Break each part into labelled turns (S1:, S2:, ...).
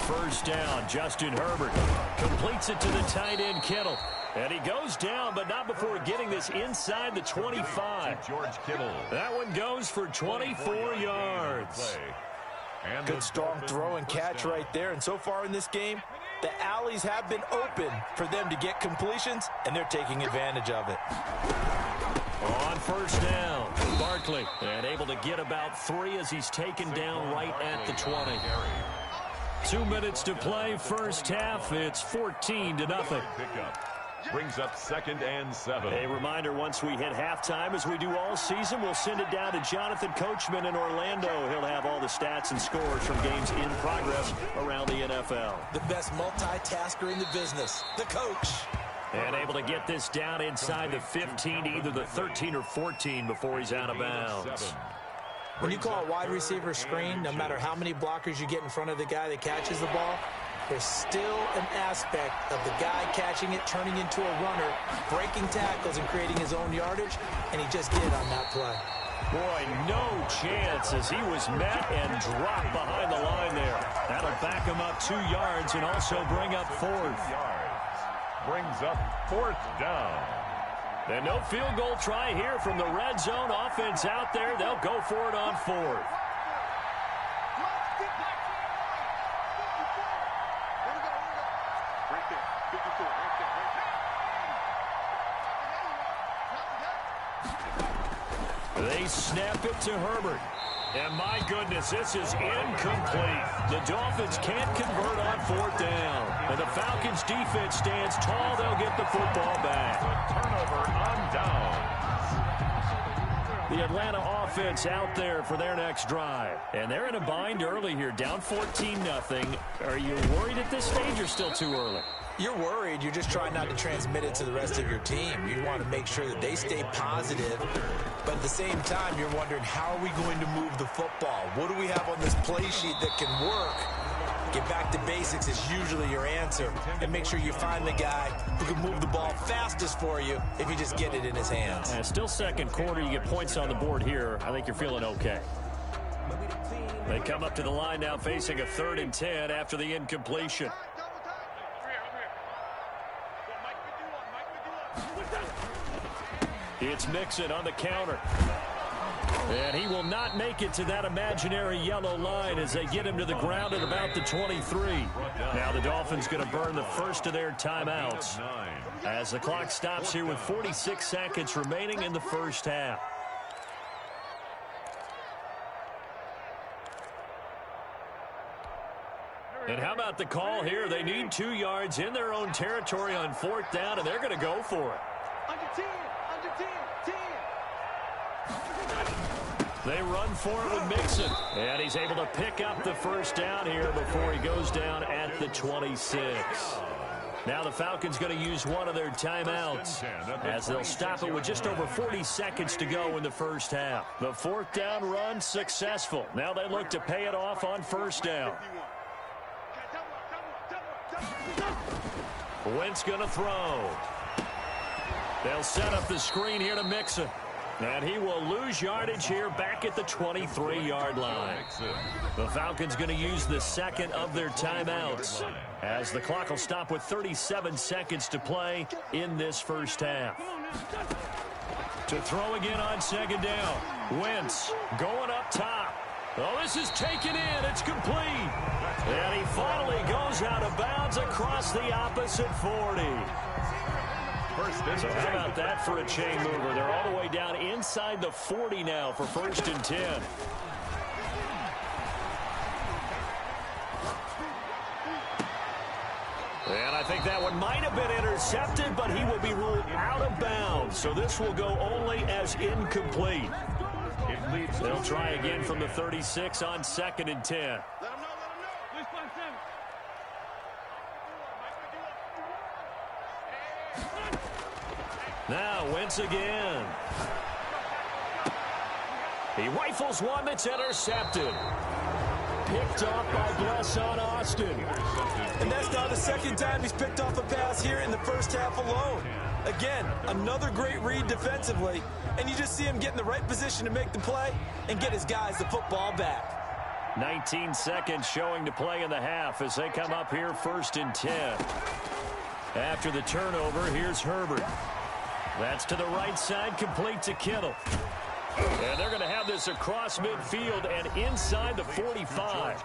S1: first down. Justin Herbert completes it to the tight end, Kittle. And he goes down, but not before getting this inside the 25.
S2: George Kittle.
S1: That one goes for 24 yards.
S3: Good strong throw and catch right there. And so far in this game, the alleys have been open for them to get completions, and they're taking advantage of it.
S1: On first down, Barkley, and able to get about 3 as he's taken down right at the 20. 2 minutes to play, first half. It's 14-0.
S2: Brings up 2nd and 7.
S1: A reminder, once we hit halftime, as we do all season, we'll send it down to Jonathan Coachman in Orlando. He'll have all the stats and scores from games in progress around the NFL.
S3: The best multitasker in the business, the coach.
S1: And able to get this down inside the 15, either the 13 or 14 before he's out of bounds.
S4: When you call a wide receiver screen, no matter how many blockers you get in front of the guy that catches the ball, there's still an aspect of the guy catching it, turning into a runner, breaking tackles and creating his own yardage, and he just did on that play.
S1: Boy, no chance as he was met and dropped behind the line there. That'll back him up 2 yards and also bring up 4th.
S2: Brings up 4th down.
S1: And no field goal try here from the red zone offense out there. They'll go for it on 4th. They snap it to Herbert. And my goodness, this is incomplete. The Dolphins can't convert on 4th down. And the Falcons defense stands tall. They'll get the football back.
S2: Turnover on down.
S1: The Atlanta offense out there for their next drive. And they're in a bind early here, down 14-0. Are you worried at this stage or still too early?
S4: You're worried. You're just trying not to transmit it to the rest of your team. You want to make sure that they stay positive. But at the same time, you're wondering, how are we going to move the football? What do we have on this play sheet that can work? Get back to basics is usually your answer. And make sure you find the guy who can move the ball fastest for you if you just get it in his hands.
S1: And still second quarter. You get points on the board here. I think you're feeling okay. They come up to the line now facing a 3rd and 10 after the incompletion. It's Mixon on the counter. And he will not make it to that imaginary yellow line as they get him to the ground at about the 23. Now the Dolphins going to burn the first of their timeouts as the clock stops here with 46 seconds remaining in the first half. And how about the call here? They need 2 yards in their own territory on 4th down, and they're going to go for it. They run for it with Mixon. And he's able to pick up the first down here before he goes down at the 26. Now the Falcons going to use one of their timeouts as they'll stop it with just over 40 seconds to go in the first half. The 4th down run successful. Now they look to pay it off on 1st down. Wentz going to throw. They'll set up the screen here to Mixon. And he will lose yardage here back at the 23-yard line. The Falcons going to use the second of their timeouts as the clock will stop with 37 seconds to play in this first half. To throw again on 2nd down. Wentz going up top. Oh, this is taken in. It's complete. And he finally goes out of bounds across the opposite 40. So how about that for a chain mover? They're all the way down inside the 40 now for 1st and 10. And I think that one might have been intercepted, but he will be ruled out of bounds. So this will go only as incomplete. They'll try again from the 36 on 2nd and 10. Now Wentz again. He rifles one that's intercepted. Picked off by Blesson Austin.
S3: And that's now the 2nd time he's picked off a pass here in the first half alone. Again, another great read defensively. And you just see him get in the right position to make the play and get his guys the football back.
S1: 19 seconds showing to play in the half as they come up here 1st and 10. After the turnover, here's Herbert. That's to the right side, complete to Kittle. And they're going to have this across midfield and inside the 45.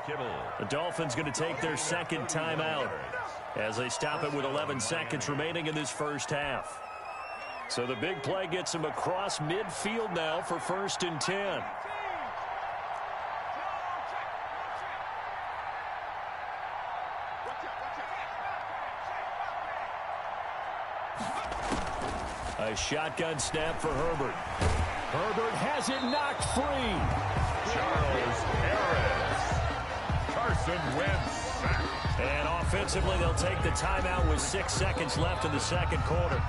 S1: The Dolphins going to take their second timeout as they stop it with 11 seconds remaining in this first half. So the big play gets them across midfield now for 1st and 10. A shotgun snap for Herbert. Herbert has it knocked free.
S2: Charles Harris. Carson Wentz sacked.
S1: And offensively, they'll take the timeout with 6 seconds left in the second quarter.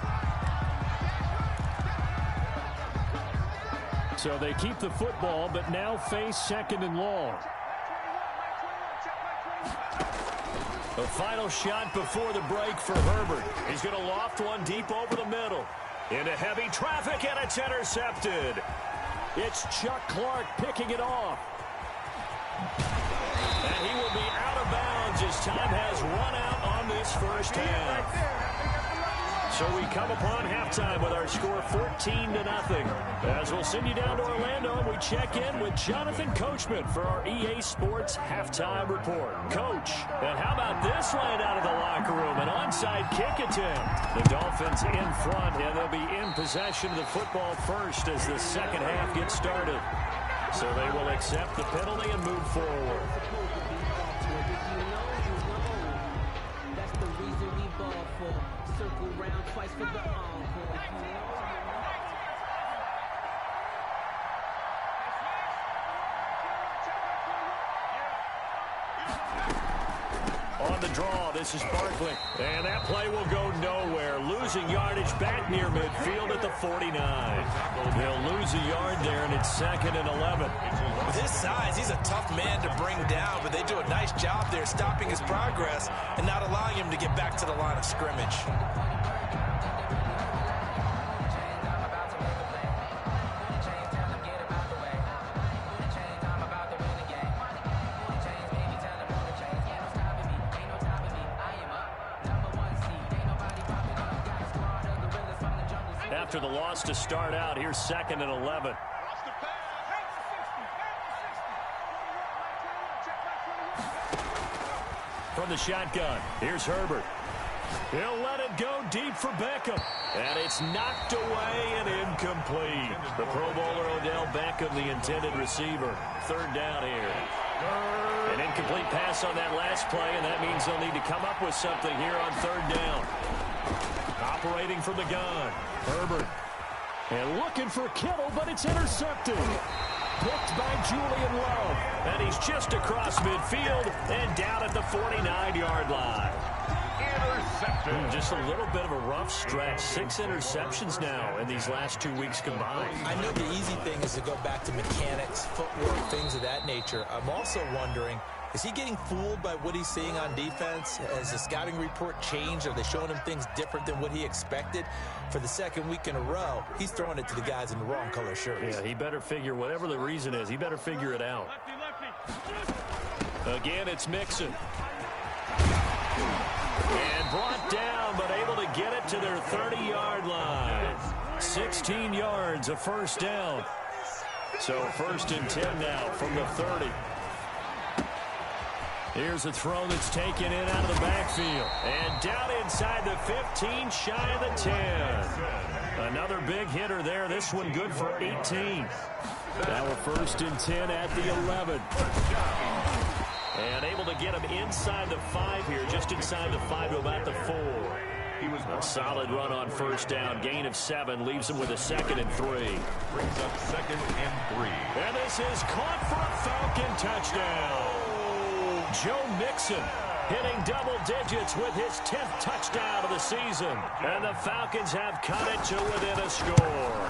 S1: So they keep the football, but now face 2nd and long. The final shot before the break for Herbert. He's going to loft one deep over the middle. Into heavy traffic, and it's intercepted. It's Chuck Clark picking it off. And he will be out of bounds as time has run out on this first half. So we come upon halftime with our score 14-0. As we'll send you down to Orlando, and we check in with Jonathan Coachman for our EA Sports Halftime Report. Coach, and how about this line out of the locker room? An onside kick attempt. The Dolphins in front, and they'll be in possession of the football first as the second half gets started. So they will accept the penalty and move forward.
S5: That's the reason we ball for. Circle round twice for the encore.
S1: On the draw, this is Barkley. And that play will go nowhere. Losing yardage back near midfield at the 49. They'll lose a yard there, and it's 2nd and 11.
S4: With his size, he's a tough man to bring down, but they do a nice job there stopping his progress and not allowing him to get back to the line of scrimmage.
S1: After the loss to start out, here's 2nd and 11. From the shotgun, here's Herbert. He'll let it go deep for Beckham. And it's knocked away and incomplete. The Pro Bowler Odell Beckham, the intended receiver. 3rd down here. An incomplete pass on that last play, and that means they'll need to come up with something here on 3rd down. Operating from the gun, Herbert. And looking for Kittle, but it's intercepted. Picked by Julian Love. And he's just across midfield and down at the 49-yard line.
S2: Intercepted.
S1: Just a little bit of a rough stretch. 6 interceptions now in these last 2 weeks combined.
S4: I know the easy thing is to go back to mechanics, footwork, things of that nature. I'm also wondering, is he getting fooled by what he's seeing on defense? Has the scouting report changed? Are they showing him things different than what he expected? For the 2nd week in a row, he's throwing it to the guys in the wrong color shirts.
S1: Yeah, he better figure, whatever the reason is, he better figure it out. Again, it's Mixon. And brought down, but able to get it to their 30-yard line. 16 yards, a 1st down. So 1st and 10 now from the 30. Here's a throw that's taken in out of the backfield. And down inside the 15, shy of the 10. Another big hitter there. This one good for 18. Now a 1st and 10 at the 11. And able to get him inside the 5 here, just inside the 5 to about the 4. A solid run on 1st down. Gain of 7 leaves him with a 2nd and 3.
S2: Brings up 2nd and 3.
S1: And this is caught for a Falcon touchdown. Joe Mixon hitting double digits with his 10th touchdown of the season. And the Falcons have cut it to within a score.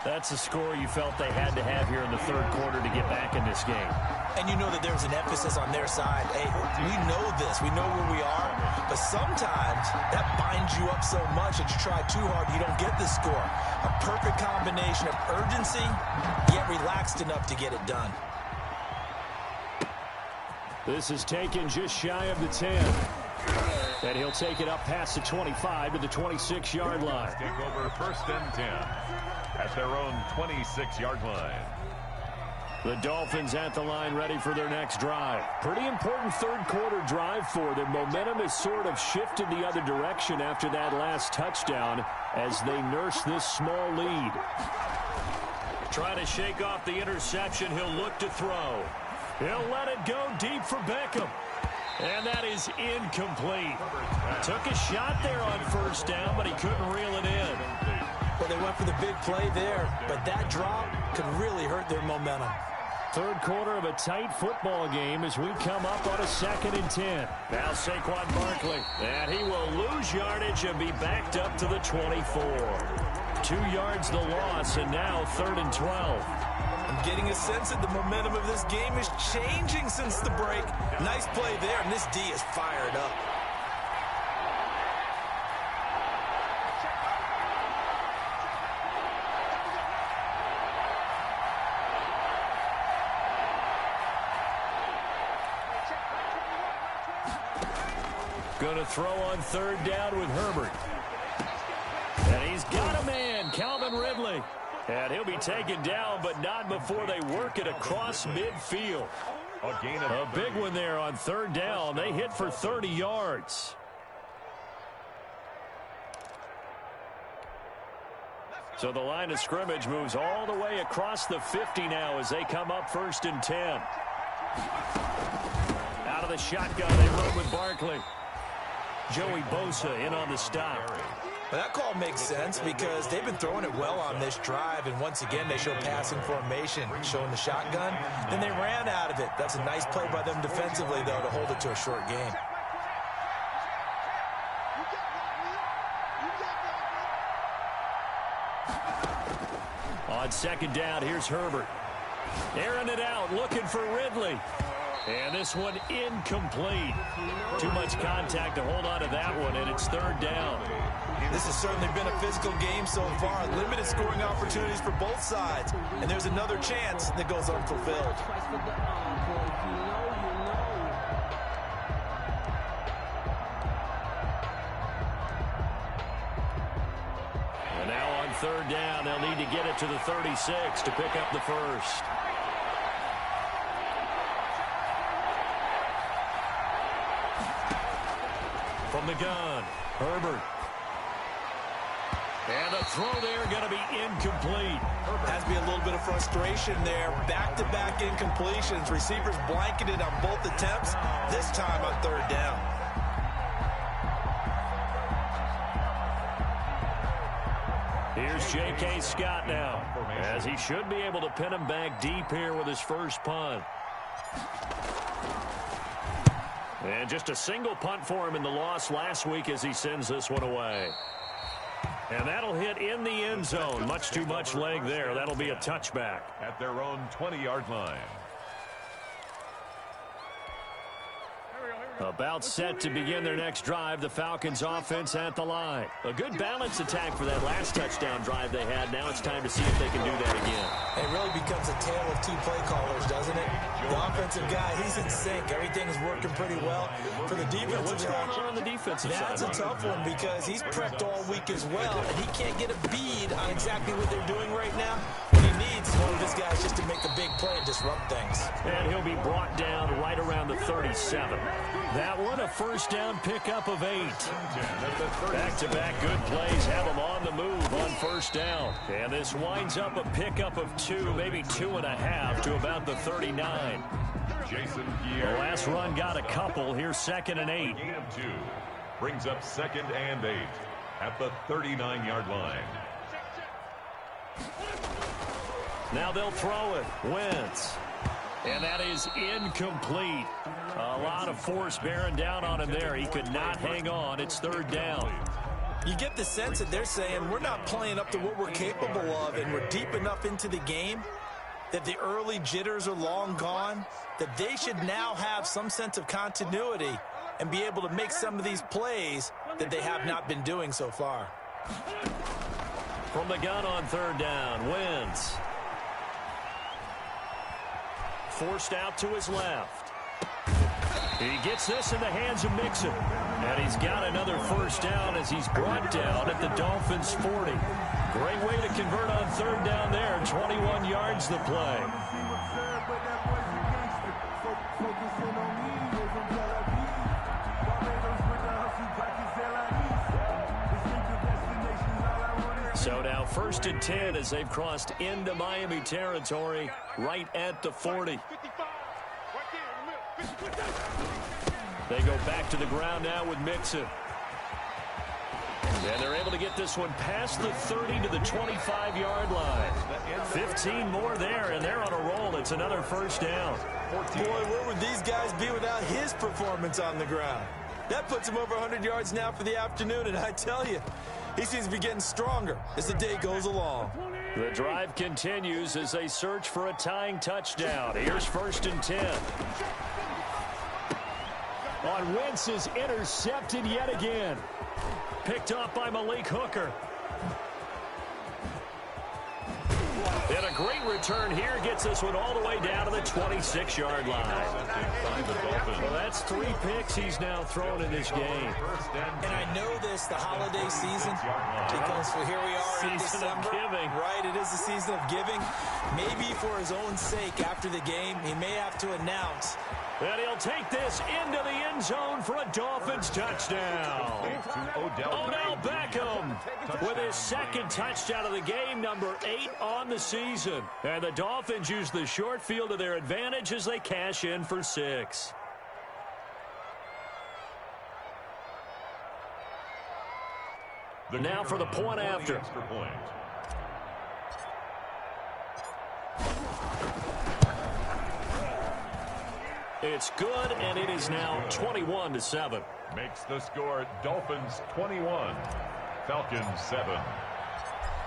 S1: That's a score you felt they had to have here in the 3rd quarter to get back in this game.
S4: And you know that there's an emphasis on their side. Hey, we know this. We know where we are. But sometimes that binds you up so much that you try too hard, you don't get the score. A perfect combination of urgency, yet relaxed enough to get it done.
S1: This is taken just shy of the 10. And he'll take it up past the 25 to the 26-yard line.
S2: Take over 1st and 10 at their own 26-yard line.
S1: The Dolphins at the line ready for their next drive. Pretty important third-quarter drive for them. Momentum has sort of shifted the other direction after that last touchdown as they nurse this small lead. Trying to shake off the interception. He'll look to throw. He'll let it go deep for Beckham. And that is incomplete. Took a shot there on 1st down, but he couldn't reel it in.
S4: Well, they went for the big play there, but that drop could really hurt their momentum.
S1: Third quarter of a tight football game as we come up on a 2nd and 10. Now Saquon Barkley, and he will lose yardage and be backed up to the 24. 2 yards the loss, and now 3rd and 12.
S4: I'm getting a sense that the momentum of this game is changing since the break. Nice play there, and this D is fired up.
S1: Going to throw on 3rd down with Herbert. And he's got a man, Calvin Ridley. And he'll be taken down, but not before they work it across midfield. A big one there on 3rd down. They hit for 30 yards. So the line of scrimmage moves all the way across the 50 now as they come up 1st and 10. Out of the shotgun, they run with Barkley. Joey Bosa in on the stop.
S4: Well, that call makes sense because they've been throwing it well on this drive, and once again they show passing formation, showing the shotgun. Then they ran out of it. That's a nice play by them defensively, though, to hold it to a short game.
S1: On 2nd down, here's Herbert. Airing it out, looking for Ridley. And this one incomplete. Too much contact to hold on to that one, and it's 3rd down.
S4: This has certainly been a physical game so far. Limited scoring opportunities for both sides. And there's another chance that goes unfulfilled.
S1: And now on 3rd down, they'll need to get it to the 36 to pick up the first. From the gun, Herbert. And the throw there going to be incomplete.
S4: Has to be a little bit of frustration there. Back-to-back incompletions. Receivers blanketed on both attempts, this time on 3rd down.
S1: Here's J.K. Scott now, as he should be able to pin him back deep here with his first punt. And just a single punt for him in the loss last week as he sends this one away. And that'll hit in the end zone. Much too much leg there. That'll be a touchback.
S2: At their own 20-yard line.
S1: About set to begin their next drive, the Falcons offense at the line. A good balanced attack for that last touchdown drive they had. Now it's time to see if they can do that again.
S4: It really becomes a tale of 2 play callers, doesn't it? The offensive guy, he's in sync. Everything's working pretty well. For the defensive guy,
S1: what's going on the defensive side?
S4: That's a tough one because he's prepped all week as well, and he can't get a bead on exactly what they're doing right now. What he needs is one of his guys just to make a big play and disrupt things.
S1: And he'll be brought down right around the 37. That one, a first down pickup of 8. Back-to-back good plays have them on the move on first down. And this winds up a pickup of 2, maybe 2.5 to about the 39. The last run got a couple. Here's 2nd and 8.
S2: Brings up 2nd and 8 at the 39-yard line.
S1: Now they'll throw it. Wentz. And that is incomplete. A lot of force bearing down on him there. He could not hang on. It's 3rd down.
S4: You get the sense that they're saying we're not playing up to what we're capable of, and we're deep enough into the game that the early jitters are long gone, that they should now have some sense of continuity and be able to make some of these plays that they have not been doing so far.
S1: From the gun on 3rd down, Wentz. Forced out to his left. He gets this in the hands of Mixon. And he's got another first down as he's brought down at the Dolphins' 40. Great way to convert on third down there. 21 yards the play. So now 1st and 10 as they've crossed into Miami territory right at the 40. They go back to the ground now with Mixon. And they're able to get this one past the 30 to the 25-yard line. 15 more there, and they're on a roll. It's another first down.
S4: Boy, where would these guys be without his performance on the ground? That puts him over 100 yards now for the afternoon, and I tell you, he seems to be getting stronger as the day goes along.
S1: The drive continues as they search for a tying touchdown. Here's 1st and 10. On Wentz is intercepted yet again. Picked off by Malik Hooker. And a great return here gets this one all the way down to the 26-yard line. Well, that's 3 picks he's now thrown in this game.
S4: And I know this, the holiday season, because here we are in December.
S1: Giving.
S4: Right, it is the season of giving. Maybe for his own sake after the game, he may have to announce.
S1: And he'll take this into the end zone for a Dolphins touchdown. Odell Beckham with his 2nd touchdown of the game, number 8 on the season. And the Dolphins use the short field to their advantage as they cash in for 6. Now for the point after. It's good, and it is now 21-7.
S2: Makes the score Dolphins 21, Falcons 7.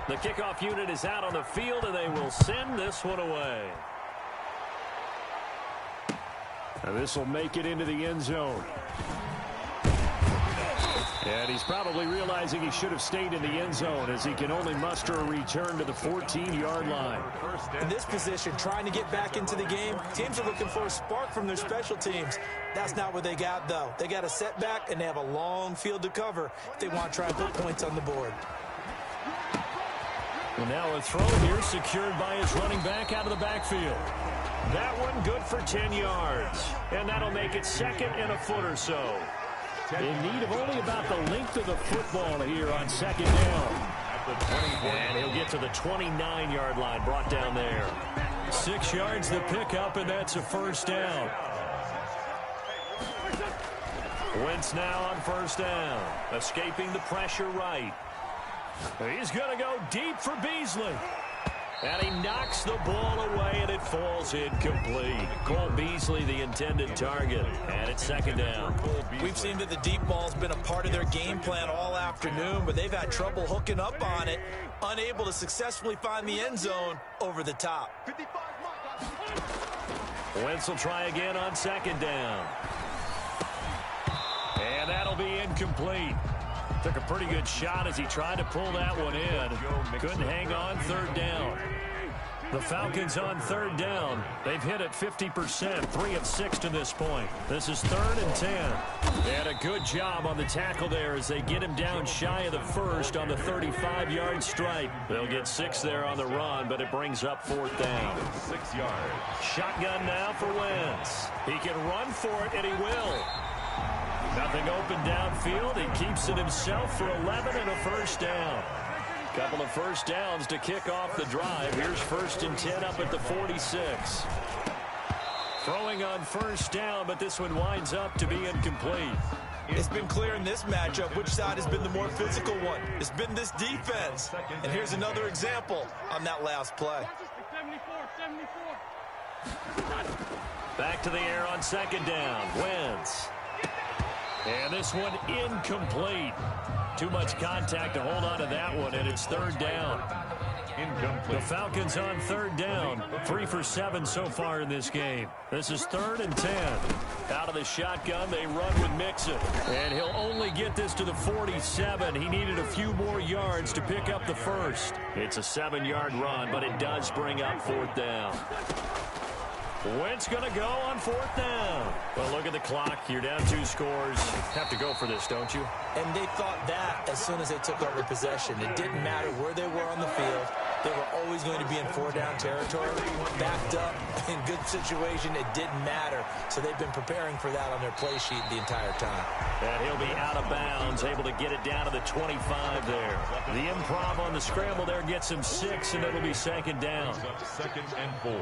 S1: The kickoff unit is out on the field, and they will send this one away. And this will make it into the end zone. And he's probably realizing he should have stayed in the end zone as he can only muster a return to the 14-yard line.
S4: In this position, trying to get back into the game, teams are looking for a spark from their special teams. That's not what they got, though. They got a setback, and they have a long field to cover if they want to try and put points on the board.
S1: Well, now a throw here secured by his running back out of the backfield. That one good for 10 yards. And that'll make it 2nd and a foot or so. In need of only about the length of the football here on 2nd down. And he'll get to the 29-yard line, brought down there. 6 yards the pickup, and that's a first down. Wentz now on first down, escaping the pressure right. He's going to go deep for Beasley. And he knocks the ball away, and it falls incomplete. Cole Beasley, the intended target, and it's 2nd down.
S4: We've seen that the deep ball's been a part of their game plan all afternoon, but they've had trouble hooking up on it, unable to successfully find the end zone over the top.
S1: Wentz will try again on 2nd down. And that'll be incomplete. Took a pretty good shot as he tried to pull that one in. Couldn't hang on 3rd down. The Falcons on 3rd down. They've hit it 50%, 3 of 6 to this point. This is 3rd and 10. And a good job on the tackle there as they get him down shy of the 1st on the 35-yard stripe. They'll get 6 there on the run, but it brings up 4th down.
S2: 6 yards.
S1: Shotgun now for Wentz. He can run for it, and he will. Nothing open downfield. He keeps it himself for 11 and a first down. Couple of first downs to kick off the drive. Here's 1st and 10 up at the 46. Throwing on first down, but this one winds up to be incomplete.
S4: It's been clear in this matchup which side has been the more physical one. It's been this defense. And here's another example on that last play.
S1: Back to the air on 2nd down. Wentz. And this one incomplete. Too much contact to hold on to that one, and it's 3rd down.
S2: Incomplete.
S1: The Falcons on 3rd down. 3 for 7 so far in this game. This is 3rd and 10. Out of the shotgun, they run with Mixon. And he'll only get this to the 47. He needed a few more yards to pick up the first. It's a 7-yard run, but it does bring up 4th down. Wentz going to go on 4th down. Well, look at the clock. You're down 2 scores. Have to go for this, don't you?
S4: And they thought that as soon as they took over possession. It didn't matter where they were on the field. They were always going to be in 4-down territory. Backed up, in good situation, it didn't matter. So they've been preparing for that on their play sheet the entire time.
S1: And he'll be out of bounds, able to get it down to the 25 there. The improv on the scramble there gets him 6, and it'll be 2nd down.
S2: 2nd and 4.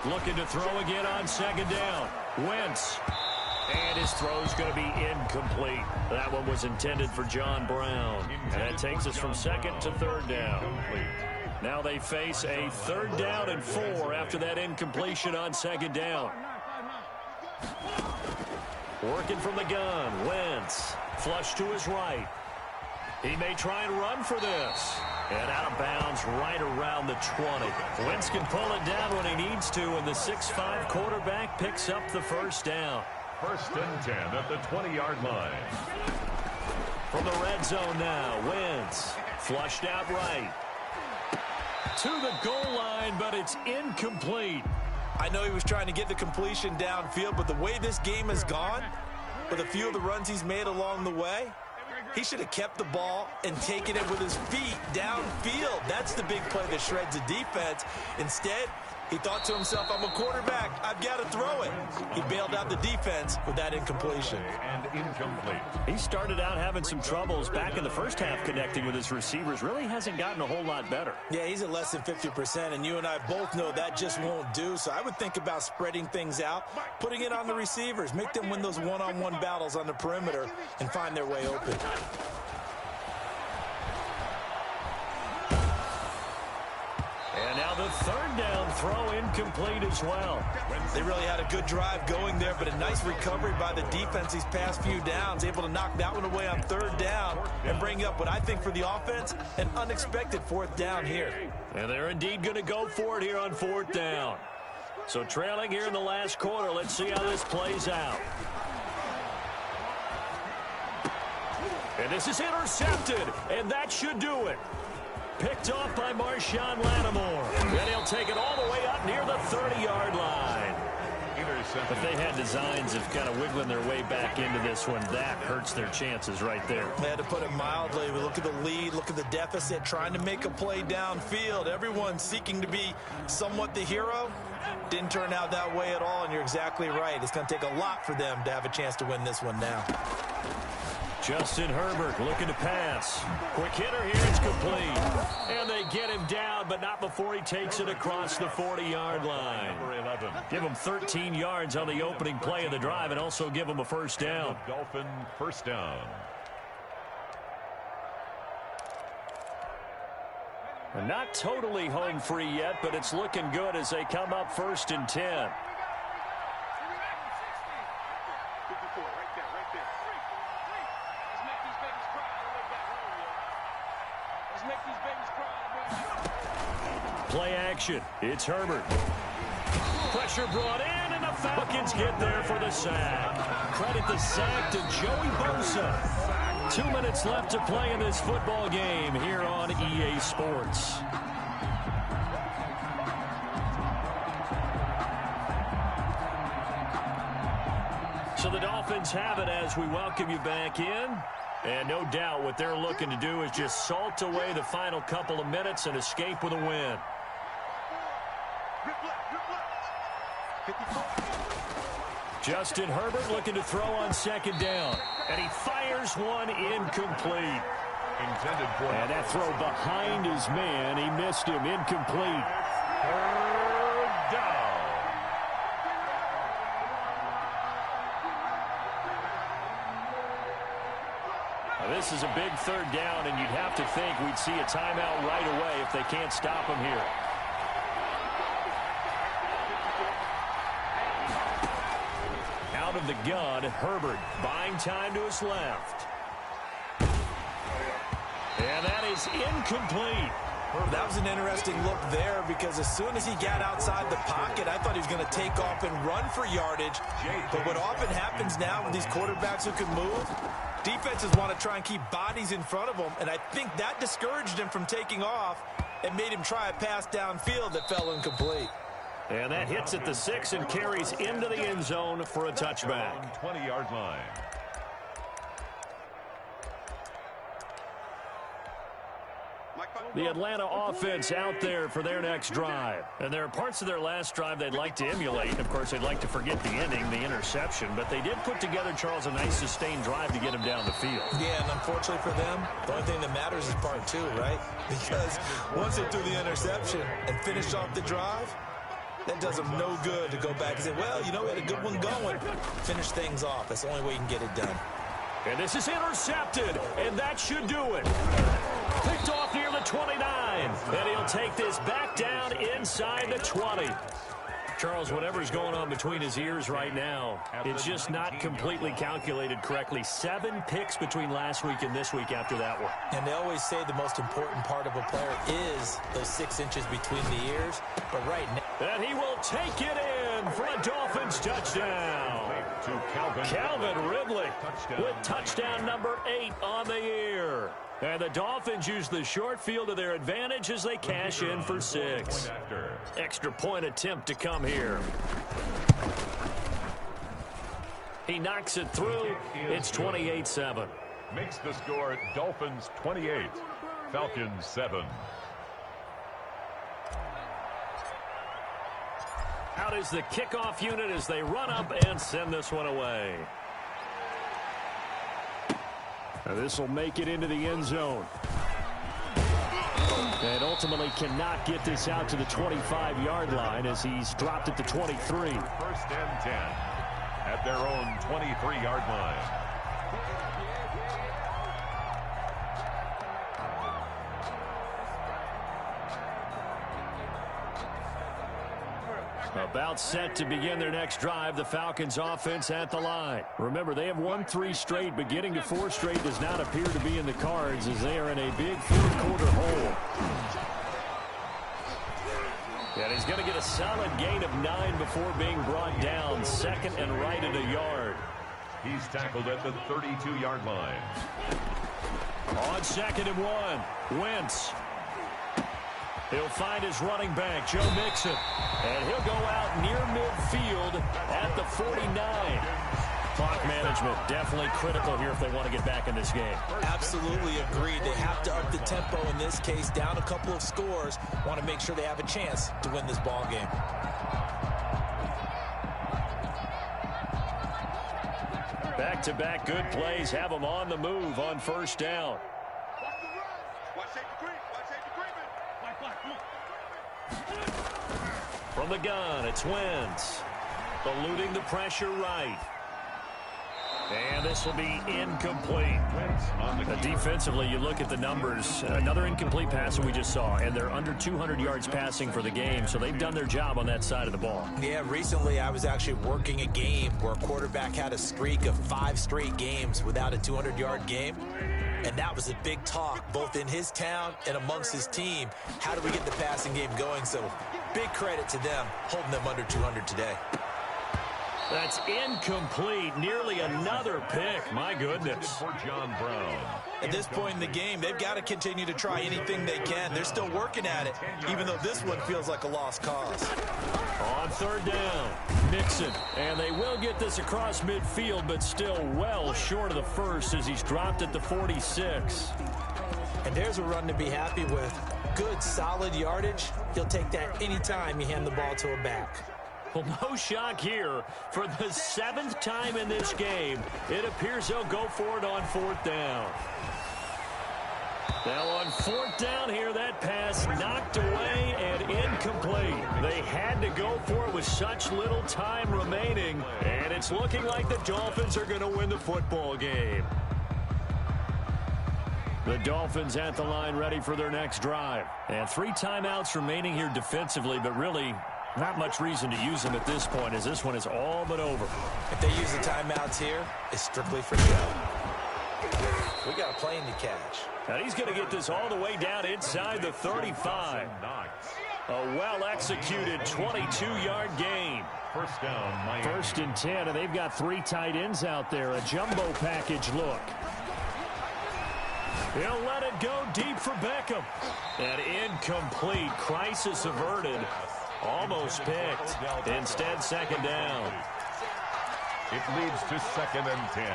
S1: Looking to throw again on 2nd down. Wentz. And his throw's going to be incomplete. That one was intended for John Brown. That takes us from 2nd to 3rd down. Now they face a 3rd down and 4 after that incompletion on 2nd down. Working from the gun. Wentz. Flush to his right. He may try and run for this. And out of bounds right around the 20. Wentz can pull it down when he needs to, and the 6'5" quarterback picks up the 1st down.
S2: 1st and 10 at the 20-yard line.
S1: From the red zone now, Wentz flushed out right. To the goal line, but it's incomplete.
S4: I know he was trying to get the completion downfield, but the way this game has gone, with a few of the runs he's made along the way, he should have kept the ball and taken it with his feet downfield. That's the big play that shreds the defense. Instead, he thought to himself, I'm a quarterback. I've got to throw it. He bailed out the defense with that incompletion.
S2: And incomplete.
S1: He started out having some troubles back in the first half connecting with his receivers. Really hasn't gotten a whole lot better.
S4: Yeah, he's at less than 50%, and you and I both know that just won't do. So I would think about spreading things out, putting it on the receivers, make them win those one-on-one battles on the perimeter and find their way open.
S1: And now the 3rd down throw incomplete as well.
S4: They really had a good drive going there, but a nice recovery by the defense these past few downs, able to knock that one away on 3rd down and bring up what I think for the offense, an unexpected 4th down here.
S1: And they're indeed going to go for it here on 4th down. So trailing here in the last quarter, let's see how this plays out. And this is intercepted, and that should do it. Picked off by Marshawn Lattimore. And he'll take it all the way up near the 30-yard line. If they had designs of kind of wiggling their way back into this one, that hurts their chances right there.
S4: They had to put it mildly. We look at the lead, look at the deficit, trying to make a play downfield. Everyone seeking to be somewhat the hero. Didn't turn out that way at all, and you're exactly right. It's going to take a lot for them to have a chance to win this one now.
S1: Justin Herbert looking to pass. Quick hitter here, it's complete. And they get him down, but not before he takes it across the 40-yard line. Give him 13 yards on the opening play of the drive and also give him a 1st down.
S2: Dolphin 1st down.
S1: And not totally home free yet, but it's looking good as they come up 1st and 10. Play action. It's Herbert. Pressure brought in, and the Falcons get there for the sack. Credit the sack to Joey Bosa. 2 minutes left to play in this football game here on EA Sports. So the Dolphins have it as we welcome you back in. And no doubt what they're looking to do is just salt away the final couple of minutes and escape with a win. Justin Herbert looking to throw on 2nd down. And he fires one incomplete.
S2: Intended for
S1: and that throw behind his man. He missed him. Incomplete.
S2: 3rd down.
S1: Now, this is a big 3rd down, and you'd have to think we'd see a timeout right away if they can't stop him here. Out of the gun, Herbert buying time to his left. And that is incomplete.
S4: That was an interesting look there because as soon as he got outside the pocket, I thought he was going to take off and run for yardage. But what often happens now with these quarterbacks who can move, defenses want to try and keep bodies in front of them, and I think that discouraged him from taking off and made him try a pass downfield that fell incomplete.
S1: And that hits at the 6 and carries into the end zone for a touchback.
S2: 20-yard line.
S1: The Atlanta offense out there for their next drive. And there are parts of their last drive they'd like to emulate. Of course, they'd like to forget the ending, the interception. But they did put together, Charles, a nice sustained drive to get him down the field.
S4: Yeah, and unfortunately for them, the only thing that matters is part 2, right? Because once they threw the interception and finished off the drive, that does them no good to go back and say, well, you know, we had a good one going. Finish things off. That's the only way you can get it done.
S1: And this is intercepted, and that should do it. Picked off near the 29, and he'll take this back down inside the 20. Charles, whatever's going on between his ears right now, it's just not completely calculated correctly. 7 picks between last week and this week after that one.
S4: And they always say the most important part of a player is those 6 inches between the ears. But right now...
S1: And he will take it in for a Dolphins touchdown.
S2: To
S1: Calvin Ridley with touchdown number 8 on the year. And the Dolphins use the short field to their advantage as they cash in for 6. Extra point attempt to come here. He knocks it through. It's 28-7.
S2: Makes the score Dolphins 28, Falcons 7.
S1: Out is the kickoff unit as they run up and send this one away. Now this will make it into the end zone. And ultimately cannot get this out to the 25-yard line as he's dropped at the 23.
S2: 1st and 10 at their own 23-yard line.
S1: About set to begin their next drive, the Falcons offense at the line. Remember, they have won 3 straight, but getting to 4 straight does not appear to be in the cards as they are in a big 4th-quarter hole. And he's going to get a solid gain of 9 before being brought down. 2nd and right at a yard.
S2: He's tackled at the 32-yard line.
S1: On 2nd and 1, Wentz. He'll find his running back, Joe Mixon. And he'll go out near midfield at the 49. Clock management definitely critical here if they want to get back in this game.
S4: Absolutely agreed. They have to up the tempo in this case, down a couple of scores. Want to make sure they have a chance to win this ball game.
S1: Back-to-back good plays have them on the move on 1st down. From the gun, it's Wentz. Eluding the pressure right. And this will be incomplete. Defensively, you look at the numbers. Another incomplete pass that we just saw, and they're under 200 yards passing for the game, so they've done their job on that side of the ball.
S4: Yeah, recently I was actually working a game where a quarterback had a streak of 5 straight games without a 200-yard game. And that was a big talk, both in his town and amongst his team. How do we get the passing game going? So big credit to them, holding them under 200 today.
S1: That's incomplete. Nearly another pick. My goodness.
S2: For John Brown.
S4: At this point in the game, they've got to continue to try anything they can. They're still working at it, even though this one feels like a lost cause.
S1: On 3rd down, Mixon. And they will get this across midfield, but still well short of the 1st as he's dropped at the 46.
S4: And there's a run to be happy with. Good, solid yardage. He'll take that anytime you hand the ball to a back.
S1: Well, no shock here. For the 7th time in this game, it appears they'll go for it on 4th down. Now on 4th down here, that pass knocked away and incomplete. They had to go for it with such little time remaining, and it's looking like the Dolphins are going to win the football game. The Dolphins at the line ready for their next drive. And 3 timeouts remaining here defensively, but really not much reason to use them at this point as this one is all but over.
S4: If they use the timeouts here, it's strictly for show. We got a plane to catch.
S1: And he's going to get this all the way down inside the 35. A well-executed 22-yard gain.
S2: 1st down, Miami.
S1: 1st and 10, and they've got 3 tight ends out there. A jumbo package look. He'll let it go deep for Beckham. And incomplete. Crisis averted. Almost picked. Instead, second down.
S2: It leads to 2nd and 10.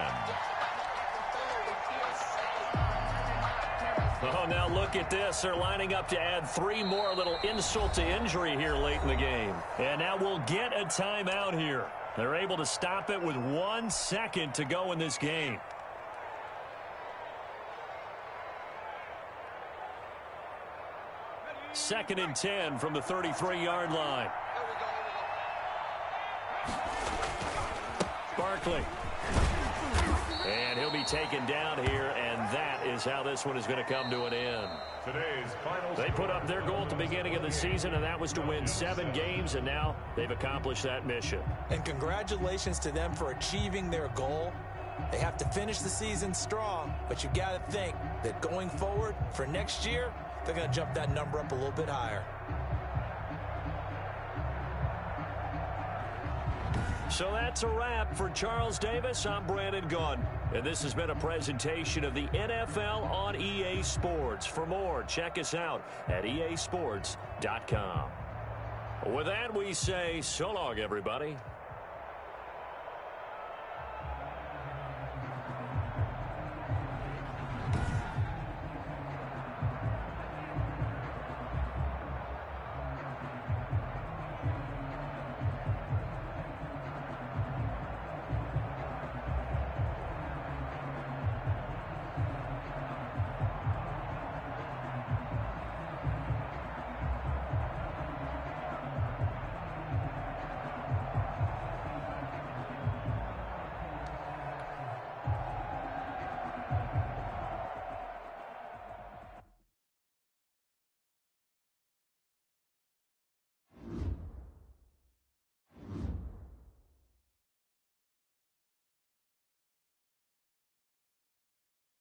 S1: Oh, now look at this. They're lining up to add 3 more, a little insult to injury here late in the game. And now we'll get a timeout here. They're able to stop it with 1 second to go in this game. Second and 10 from the 33-yard line. Barkley. And he'll be taken down here, and that is how this one is going to come to an end. They put up their goal at the beginning of the season, and that was to win 7 games, and now they've accomplished that mission.
S4: And congratulations to them for achieving their goal. They have to finish the season strong, but you got to think that going forward for next year, they're going to jump that number up a little bit higher.
S1: So that's a wrap for Charles Davis. I'm Brandon Gunn, and this has been a presentation of the NFL on EA Sports. For more, check us out at easports.com. With that, we say so long, everybody.